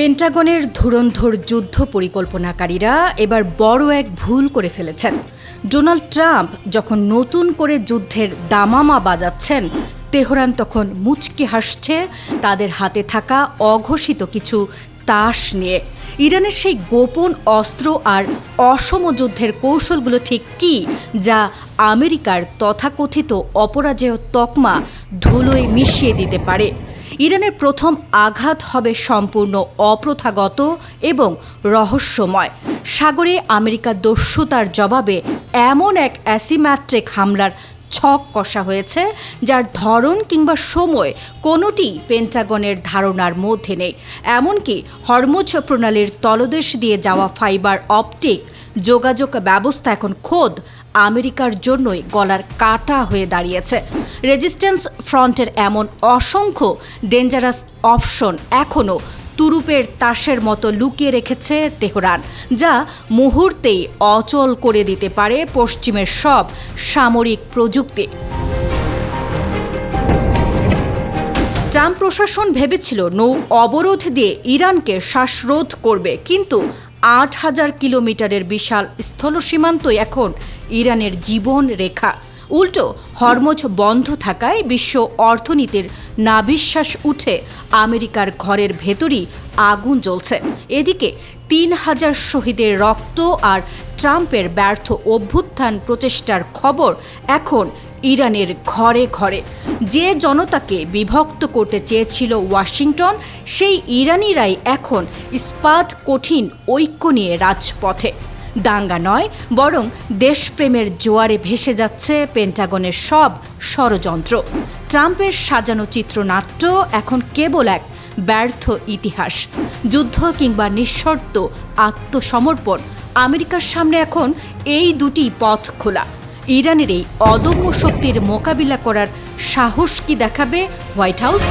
পেন্টাগনের ধুরন্ধর যুদ্ধ পরিকল্পনাকারীরা এবার বড় এক ভুল করে ফেলেছেন। ডোনাল্ড ট্রাম্প যখন নতুন করে যুদ্ধের দামামা বাজাচ্ছেন, তেহরান তখন মুচকি হাসছে তাদের হাতে থাকা অঘোষিত কিছু তাস নিয়ে। ইরানের সেই গোপন অস্ত্র আর অসম যুদ্ধের কৌশলগুলো ঠিক কী, যা আমেরিকার তথাকথিত অপরাজেয় তকমা ধুলোয় মিশিয়ে দিতে পারে। ইরানের প্রথম আঘাত হবে সম্পূর্ণ অপ্রথাগত এবং রহস্যময়। সাগরে আমেরিকার দস্যুতার জবাবে এমন এক অ্যাসিম্যাট্রিক হামলার ছক কষা হয়েছে, যার ধরন কিংবা সময় কোনোটি পেন্টাগনের ধারণার মধ্যে নেই। এমনকি হরমুজ প্রণালীর তলদেশ দিয়ে যাওয়া ফাইবার অপটিক যোগাযোগ ব্যবস্থা এখন খোদ আমেরিকার জন্যই গলার কাটা হয়ে দাঁড়িয়েছে। রেজিস্ট্যান্স ফ্রন্টের এমন অসংখ্য ডেঞ্জারাস অপশন এখনও তুরুপের তাসের মতো লুকিয়ে রেখেছে তেহরান, যা মুহূর্তেই অচল করে দিতে পারে পশ্চিমের সব সামরিক প্রযুক্তি। ট্রাম্প প্রশাসন ভেবেছিল নৌ অবরোধ দিয়ে ইরানকে শ্বাসরোধ করবে, কিন্তু ৮,০০০ কিলোমিটারের বিশাল স্থলসীমান্তই এখন ইরানের জীবন রেখা। উল্টো হরমুজ বন্ধ থাকায় বিশ্ব অর্থনীতির নাভিশ্বাস উঠে আমেরিকার ঘরের ভেতরই আগুন জ্বলছে। এদিকে ৩,০০০ শহীদের রক্ত আর ট্রাম্পের ব্যর্থ অভ্যুত্থান প্রচেষ্টার খবর এখন ইরানের ঘরে ঘরে। যে জনতাকে বিভক্ত করতে চেয়েছিল ওয়াশিংটন, সেই ইরানিরাই এখন ইস্পাত কঠিন ঐক্য নিয়ে রাজপথে। দাঙ্গা নয়, বরং দেশপ্রেমের জোয়ারে ভেসে যাচ্ছে পেন্টাগনের সব ষড়যন্ত্র। ট্রাম্পের সাজানো চিত্রনাট্য এখন কেবল এক ব্যর্থ ইতিহাস। যুদ্ধ কিংবা নিঃশর্ত আত্মসমর্পণ, আমেরিকার সামনে এখন এই দুটি পথ খোলা। ইরানের এই অদম্য শক্তির মোকাবিলা করার সাহস কি দেখাবে হোয়াইট হাউস?